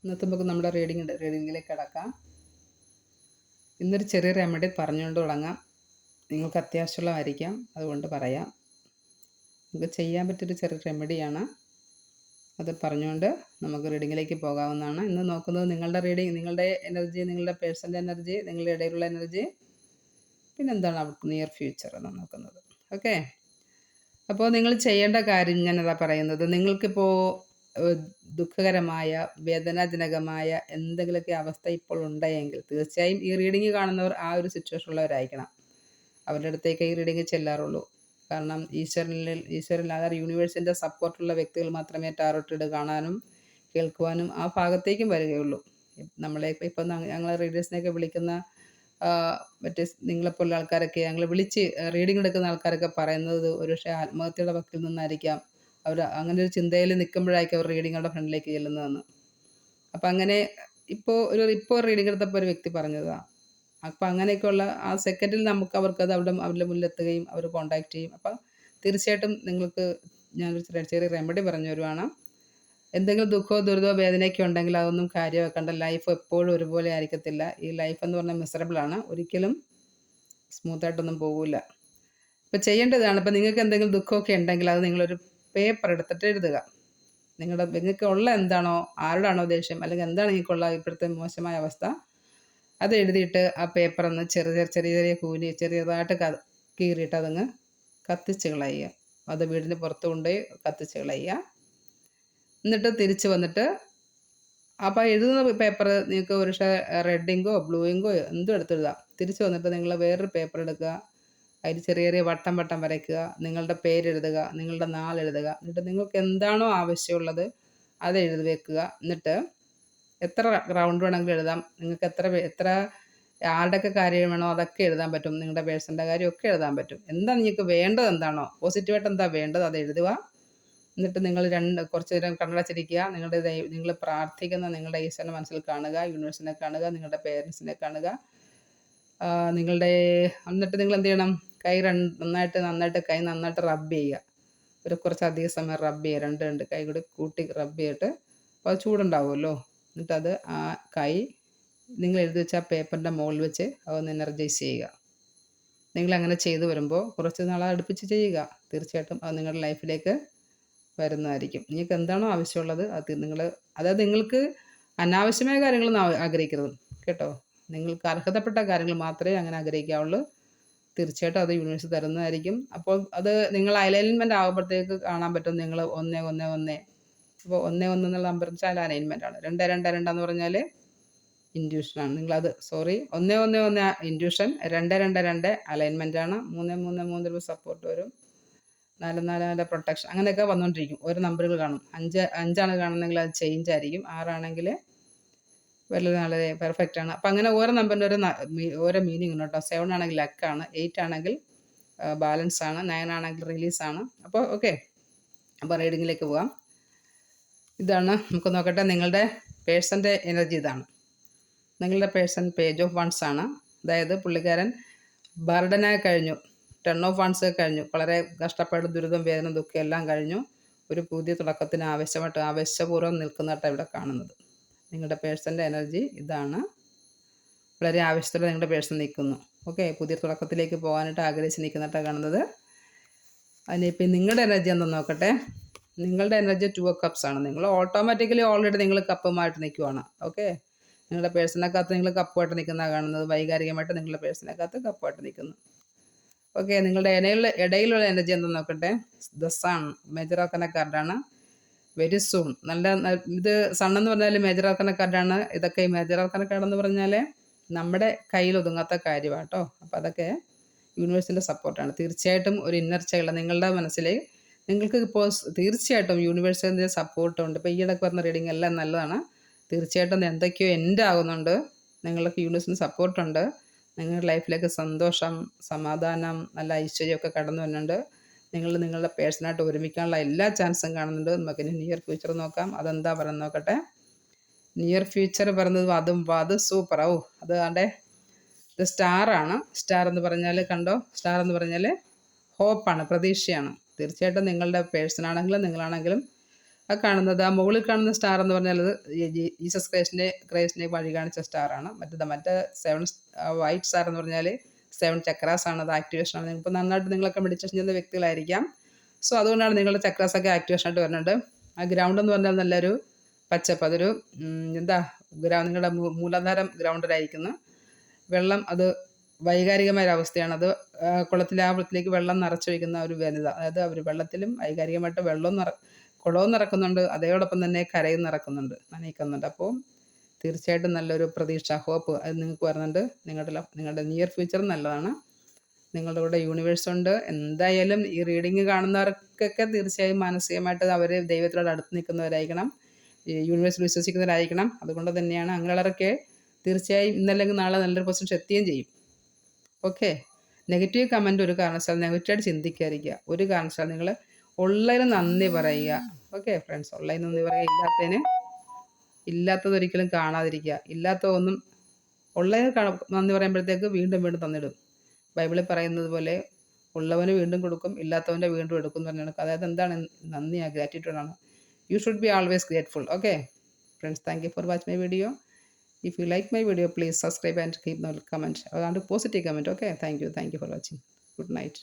ഇന്നത്തെ നമുക്ക് നമ്മുടെ റീഡിങ്ങിലേക്ക് കിടക്കാം. ഇന്നൊരു ചെറിയ റെമഡി പറഞ്ഞുകൊണ്ട് തുടങ്ങാം. നിങ്ങൾക്ക് അത്യാവശ്യമുള്ളതായിരിക്കാം, അതുകൊണ്ട് പറയാം. നമുക്ക് ചെയ്യാൻ പറ്റിയൊരു ചെറിയ റെമഡിയാണ്. അത് പറഞ്ഞുകൊണ്ട് നമുക്ക് റീഡിങ്ങിലേക്ക് പോകാവുന്നതാണ്. ഇന്ന് നോക്കുന്നത് നിങ്ങളുടെ എനർജി, നിങ്ങളുടെ പേഴ്സൻ്റെ എനർജി, നിങ്ങളുടെ ഇടയിലുള്ള എനർജി, പിന്നെന്താണ് നിയർ ഫ്യൂച്ചർ എന്നാണ് നോക്കുന്നത്. ഓക്കെ, അപ്പോൾ നിങ്ങൾ ചെയ്യേണ്ട കാര്യം ഞാനതാ പറയുന്നത്. നിങ്ങൾക്കിപ്പോൾ ദുഃഖകരമായ, വേദനാജനകമായ എന്തെങ്കിലുമൊക്കെ അവസ്ഥ ഇപ്പോൾ ഉണ്ടെങ്കിൽ തീർച്ചയായും ഈ റീഡിങ് കാണുന്നവർ ആ ഒരു സിറ്റുവേഷൻ ഉള്ളവരായിരിക്കണം. അവരുടെ അടുത്തേക്ക് ഈ റീഡിങ് ചെല്ലാറുള്ളൂ. കാരണം ഈശ്വരനിൽ യൂണിവേഴ്സിൻ്റെ സപ്പോർട്ടുള്ള വ്യക്തികൾ മാത്രമേ ടാറോട്ട് റീഡ് കാണാനും കേൾക്കുവാനും ആ ഭാഗത്തേക്കും വരികയുള്ളൂ. നമ്മളെ ഇപ്പം ഞങ്ങൾ റീഡേഴ്സിനെയൊക്കെ വിളിക്കുന്ന മറ്റേ നിങ്ങളെപ്പോലുള്ള ആൾക്കാരൊക്കെ ഞങ്ങൾ വിളിച്ച് റീഡിങ് എടുക്കുന്ന ആൾക്കാരൊക്കെ പറയുന്നത് ഒരുപക്ഷെ ആത്മഹത്യയുടെ വക്കിൽ നിന്നായിരിക്കാം. അവർ അങ്ങനെ ഒരു ചിന്തയിൽ നിൽക്കുമ്പോഴായിരിക്കും അവർ റീഡിങ്ങുടെ ഫ്രണ്ടിലേക്ക് ചെല്ലുന്നതെന്ന്. അപ്പം അങ്ങനെ ഇപ്പോൾ റീഡിങ് എടുത്തപ്പോൾ ഒരു വ്യക്തി പറഞ്ഞതാണ്. അപ്പം അങ്ങനെയൊക്കെയുള്ള ആ സെക്കൻഡിൽ അവർക്കത് അവരുടെ മുന്നിലെത്തുകയും അവർ കോൺടാക്റ്റ് ചെയ്യും. അപ്പം തീർച്ചയായിട്ടും നിങ്ങൾക്ക് ഞാനൊരു ചെറിയ റെമഡി പറഞ്ഞു തരുവാണ്. എന്തെങ്കിലും ദുഃഖമോ ദുരിതമോ വേദനയൊക്കെ ഉണ്ടെങ്കിൽ അതൊന്നും കാര്യമാക്കണ്ട. ലൈഫ് എപ്പോഴും ഒരുപോലെ ആയിരിക്കത്തില്ല. ഈ ലൈഫ് എന്ന് പറഞ്ഞാൽ മിസറബിളാണ്. ഒരിക്കലും സ്മൂത്തായിട്ടൊന്നും പോകില്ല. ഇപ്പം ചെയ്യേണ്ടതാണ്, ഇപ്പം നിങ്ങൾക്ക് എന്തെങ്കിലും ദുഃഖമൊക്കെ ഉണ്ടെങ്കിൽ അത് നിങ്ങളൊരു പേപ്പർ എടുത്തിട്ട് എഴുതുക. നിങ്ങൾക്ക് ഉള്ള എന്താണോ, ആരോടാണോ ദേഷ്യം, അല്ലെങ്കിൽ എന്താണ് നിങ്ങൾക്കുള്ള ഇപ്പോഴത്തെ മോശമായ അവസ്ഥ, അത് എഴുതിയിട്ട് ആ പേപ്പറൊന്ന് ചെറിയതായിട്ട് കീറിയിട്ട് അതങ്ങ് കത്തിച്ച് കളയുക. അത് വീടിന് പുറത്ത് കൊണ്ടുപോയി കത്തിച്ച് കളയുക. എന്നിട്ട് തിരിച്ച് വന്നിട്ട് അപ്പോൾ എഴുതുന്ന പേപ്പർ നിങ്ങൾക്ക് ഒരു റെഡ് ഇങ്കോ ബ്ലൂ ഇങ്കോ എന്തും എടുത്തെഴുതാം. തിരിച്ച് വന്നിട്ട് നിങ്ങൾ വേറൊരു പേപ്പർ എടുക്കുക. അതിൽ ചെറിയ വട്ടം വരയ്ക്കുക. നിങ്ങളുടെ പേരെഴുതുക, നിങ്ങളുടെ നാളെഴുതുക. എന്നിട്ട് നിങ്ങൾക്ക് എന്താണോ ആവശ്യമുള്ളത് അത് എഴുതി വെക്കുക. എന്നിട്ട് എത്ര റൗണ്ട് വേണമെങ്കിലും എഴുതാം. നിങ്ങൾക്ക് എത്ര ആരുടെയൊക്കെ കാര്യം വേണോ അതൊക്കെ എഴുതാൻ പറ്റും. നിങ്ങളുടെ പേഴ്സൻ്റെ കാര്യമൊക്കെ എഴുതാൻ പറ്റും. നിങ്ങൾക്ക് വേണ്ടത് എന്താണോ, പോസിറ്റീവായിട്ട് എന്താ വേണ്ടത് അത് എഴുതുക. എന്നിട്ട് നിങ്ങൾ കുറച്ച് നേരം കണ്ണടച്ചിരിക്കുക. നിങ്ങൾ പ്രാർത്ഥിക്കുന്ന നിങ്ങളുടെ ഈശ്വരനെ മനസ്സിൽ കാണുക, യൂണിവേഴ്സിനെ കാണുക, നിങ്ങളുടെ പേരൻസിനെ കാണുക. എന്നിട്ട് നിങ്ങൾ എന്ത് ചെയ്യണം, നന്നായിട്ട് കൈ റബ്ബ് ചെയ്യുക. കുറച്ചധികം സമയം റബ്ബ് ചെയ്യുക. രണ്ട് കൈ കൂടി കൂട്ടി റബ്ബ് ചെയ്തിട്ട്, അപ്പോൾ അത് ചൂടുണ്ടാവുമല്ലോ. എന്നിട്ടത് ആ കൈ നിങ്ങൾ എഴുതി വെച്ച ആ പേപ്പറിൻ്റെ മുകളിൽ വെച്ച് അതൊന്ന് എനർജൈസ് ചെയ്യുക. നിങ്ങളങ്ങനെ ചെയ്തു വരുമ്പോൾ കുറച്ച് നാൾ അടുപ്പിച്ച് ചെയ്യുക. തീർച്ചയായിട്ടും അത് നിങ്ങളുടെ ലൈഫിലേക്ക് വരുന്നതായിരിക്കും. നിങ്ങൾക്ക് എന്താണോ ആവശ്യമുള്ളത് അതായത് നിങ്ങൾക്ക് അനാവശ്യമായ കാര്യങ്ങളൊന്നും ആഗ്രഹിക്കരുത് കേട്ടോ. നിങ്ങൾക്ക് അർഹതപ്പെട്ട കാര്യങ്ങൾ മാത്രമേ അങ്ങനെ ആഗ്രഹിക്കാവുള്ളൂ. തീർച്ചയായിട്ടും അത് യൂണിവേഴ്സ് തരുന്നതായിരിക്കും. അപ്പോൾ അത് നിങ്ങൾ അലൈൻമെൻറ്റ് ആകുമ്പോഴത്തേക്ക് കാണാൻ പറ്റും. നിങ്ങൾ 1-1-1 ഇപ്പോൾ 1-1 എന്നുള്ള നമ്പർ വെച്ചാൽ അലൈൻമെൻറ്റാണ്. 2-2-2 എന്ന് പറഞ്ഞാൽ ഇൻഡ്യൂഷനാണ്. 1-1-1 ഇൻഡ്യൂഷൻ, 2-2-2 അലൈൻമെൻറ്റാണ്, 3-3-3 സപ്പോർട്ട് വരും, 4-4-4 പ്രൊട്ടക്ഷൻ. അങ്ങനെയൊക്കെ വന്നുകൊണ്ടിരിക്കും. ഓരോ നമ്പറുകൾ കാണും. 5 കാണുന്നെങ്കിൽ അത് ചേഞ്ച് ആയിരിക്കും. 6 വളരെ പെർഫെക്റ്റ് ആണ്. അപ്പം അങ്ങനെ ഓരോ നമ്പറിൻ്റെ ഓരോ മീനിങ് ഉണ്ട് കേട്ടോ. 7 ആണെങ്കിൽ ലക്കാണ്, 8 ആണെങ്കിൽ ബാലൻസ് ആണ്, 9 ആണെങ്കിൽ റിലീസാണ്. അപ്പോൾ ഓക്കെ, അപ്പോൾ റീഡിങ്ങിലേക്ക് പോകാം. ഇതാണ്, നമുക്ക് നോക്കട്ടെ. നിങ്ങളുടെ പേഴ്സൻ്റെ എനർജി ഇതാണ്. നിങ്ങളുടെ പേഴ്സൺ പേജ് ഓഫ് വൺസ് ആണ്. അതായത് പുള്ളിക്കാരൻ ബർഡനായി കഴിഞ്ഞു. 10 ഓഫ് വൺസ് കഴിഞ്ഞു. വളരെ കഷ്ടപ്പാട്, ദുരിതം, വേദന, ദുഃഖം എല്ലാം കഴിഞ്ഞു. ഒരു പുതിയ തുടക്കത്തിന് ആവേശപൂർവ്വം നിൽക്കുന്നതായിട്ടാണ് ഇവിടെ കാണുന്നത്. നിങ്ങളുടെ പേഴ്സൻ്റെ എനർജി ഇതാണ്. വളരെ ആവശ്യത്തോടെ നിങ്ങളുടെ പേഴ്സൺ നിൽക്കുന്നു. ഓക്കെ, പുതിയ തുടക്കത്തിലേക്ക് പോകാനായിട്ട് ആഗ്രഹിച്ച് നിൽക്കുന്നതായിട്ടാണ് കാണുന്നത്. അതിനിപ്പോൾ നിങ്ങളുടെ എനർജി എന്താണെന്ന് നോക്കട്ടെ. നിങ്ങളുടെ എനർജി 2 ഓഫ് കപ്സ് ആണ്. നിങ്ങൾ ഓട്ടോമാറ്റിക്കലി ഓൾറെഡി നിങ്ങൾ കപ്പുമായിട്ട് നിൽക്കുവാണ്. ഓക്കെ, നിങ്ങളുടെ പേഴ്സണക്കകത്ത് നിങ്ങൾ കപ്പുമായിട്ട് നിൽക്കുന്നതാണ് കാണുന്നത്. വൈകാരികമായിട്ട് നിങ്ങളുടെ പേഴ്സണക്കകത്ത് കപ്പുമായിട്ട് നിൽക്കുന്നു. ഓക്കെ, നിങ്ങളുടെ ഇടയിലുള്ള എനർജി എന്താണെന്ന് നോക്കട്ടെ. ദ സൺ, മേജർ ആർക്കന കാർഡാണ്. Very soon. ഇത് സണ്ണെന്ന് പറഞ്ഞാൽ മേജർ ആർക്കന കാർഡാണ്. ഇതൊക്കെ ഈ മേജർ ആർക്കന കാർഡെന്ന് പറഞ്ഞാൽ നമ്മുടെ കയ്യിൽ ഒതുങ്ങാത്ത കാര്യമാണ് കേട്ടോ. അപ്പോൾ അതൊക്കെ യൂണിവേഴ്സിൻ്റെ സപ്പോർട്ടാണ്. തീർച്ചയായിട്ടും ഒരു ഇന്നർ ചൈൽഡ് നിങ്ങളുടെ മനസ്സിൽ നിങ്ങൾക്ക് ഇപ്പോൾ തീർച്ചയായിട്ടും യൂണിവേഴ്സിൻ്റെ സപ്പോർട്ടുണ്ട്. ഇപ്പോൾ ഈയിടയ്ക്ക് പറഞ്ഞ റീഡിങ് എല്ലാം നല്ലതാണ്. തീർച്ചയായിട്ടും എന്തൊക്കെയോ എൻഡ് ആകുന്നുണ്ട്. നിങ്ങൾക്ക് യൂണിവേഴ്സിൻ്റെ സപ്പോർട്ടുണ്ട്. നിങ്ങളുടെ ലൈഫിലേക്ക് സന്തോഷം, സമാധാനം, നല്ല ഐശ്വര്യമൊക്കെ കടന്നു വരുന്നുണ്ട്. നിങ്ങളുടെ പേഴ്സണായിട്ട് ഒരുമിക്കാനുള്ള എല്ലാ ചാൻസും കാണുന്നുണ്ട്. നമുക്കിനി നിയർ ഫ്യൂച്ചർ നോക്കാം. അതെന്താ പറയുന്നത് നോക്കട്ടെ. നിയർ ഫ്യൂച്ചർ പറയുന്നത് അത് സൂപ്പർ. അത് ആണ്ടേ ഇത് സ്റ്റാറാണ്. സ്റ്റാർ എന്ന് പറഞ്ഞാൽ കണ്ടോ, സ്റ്റാർ എന്ന് പറഞ്ഞാൽ ഹോപ്പാണ്, പ്രതീക്ഷയാണ്. തീർച്ചയായിട്ടും നിങ്ങളുടെ പേഴ്സണാണെങ്കിലും നിങ്ങളാണെങ്കിലും ആ കാണുന്നത്, ആ മുകളിൽ കാണുന്ന സ്റ്റാർ എന്ന് പറഞ്ഞാൽ അത് ജീസസ് ക്രൈസ്റ്റിനെ വഴി കാണിച്ച സ്റ്റാറാണ്. മറ്റേ വൈറ്റ് സ്റ്റാർ എന്ന് പറഞ്ഞാൽ 7 ചക്രാസ് ആണ്. അത് ആക്ടിവേഷൻ ആണ്. ഇപ്പോൾ നന്നായിട്ട് നിങ്ങളൊക്കെ മെഡിറ്റേഷൻ ചെയ്യുന്ന വ്യക്തികളായിരിക്കാം. സോ അതുകൊണ്ടാണ് നിങ്ങളുടെ ചക്രാസൊക്കെ ആക്ടിവേഷൻ ആയിട്ട് വരുന്നുണ്ട്. ആ ഗ്രൗണ്ട് എന്ന് പറഞ്ഞാൽ നല്ലൊരു പച്ചപ്പ്, അതൊരു എന്താ നിങ്ങളുടെ മൂലാധാരം ഗ്രൗണ്ടിലായിരിക്കുന്നു. വെള്ളം അത് വൈകാരികമായ ഒരവസ്ഥയാണ്. അത് കുളത്തിലേക്ക് വെള്ളം നിറച്ച് വയ്ക്കുന്ന ഒരു വനിത. അതായത് അവർ വെള്ളത്തിലും വൈകാരികമായിട്ട് കുളവും നിറക്കുന്നുണ്ട്, അതോടൊപ്പം തന്നെ കരയും നനയ്ക്കുന്നുണ്ട്. അപ്പോൾ തീർച്ചയായിട്ടും നല്ലൊരു പ്രതീക്ഷ, ഹോപ്പ് അത് നിങ്ങൾക്ക് വരുന്നുണ്ട്. നിങ്ങളുടെ നിയർ ഫ്യൂച്ചർ നല്ലതാണ്. നിങ്ങളുടെ കൂടെ യൂണിവേഴ്സ് ഉണ്ട്. എന്തായാലും ഈ റീഡിങ് കാണുന്നവർക്കൊക്കെ തീർച്ചയായും മാനസികമായിട്ട് അവർ ദൈവത്തിനോട് അടുത്ത് നിൽക്കുന്നവരായിരിക്കണം, ഈ യൂണിവേഴ്സിൽ വിശ്വസിക്കുന്നവരായിരിക്കണം. അതുകൊണ്ട് തന്നെയാണ് അങ്ങനെയുള്ളവരൊക്കെ തീർച്ചയായും ഇന്നല്ലെങ്കിൽ നാളെ നല്ലൊരു പൊസിഷൻ എത്തുകയും ചെയ്യും. ഓക്കെ. നെഗറ്റീവ് കമൻറ്റ് ഒരു കാരണവശാലും നെഗറ്റീവായിട്ട് ചിന്തിക്കാതിരിക്കുക. ഒരു കാരണവശാലും നിങ്ങൾ ഉള്ളതിന് നന്ദി പറയുക. ഓക്കെ ഫ്രണ്ട്സ്, ഉള്ളതിന് നന്ദി പറയുക. ഇല്ലാത്തതൊരിക്കലും കാണാതിരിക്കുക. ഇല്ലാത്തതൊന്നും ഉള്ളതിന് നന്ദി പറയുമ്പോഴത്തേക്ക് വീണ്ടും വീണ്ടും തന്നിടും. ബൈബിളിൽ പറയുന്നത് പോലെ ഉള്ളവന് വീണ്ടും കൊടുക്കും, ഇല്ലാത്തവൻ്റെ വീണ്ടും എടുക്കും എന്ന് പറഞ്ഞാണ്. അതായത് എന്താണ് നന്ദിയാണ്, ഗ്രാറ്റിറ്റ്യൂഡാണ്. You should be always grateful. Okay friends, thank you for watch my video. If you like my video, please subscribe and keep the comment. Positive comment. Okay, thank you for watching. Good night.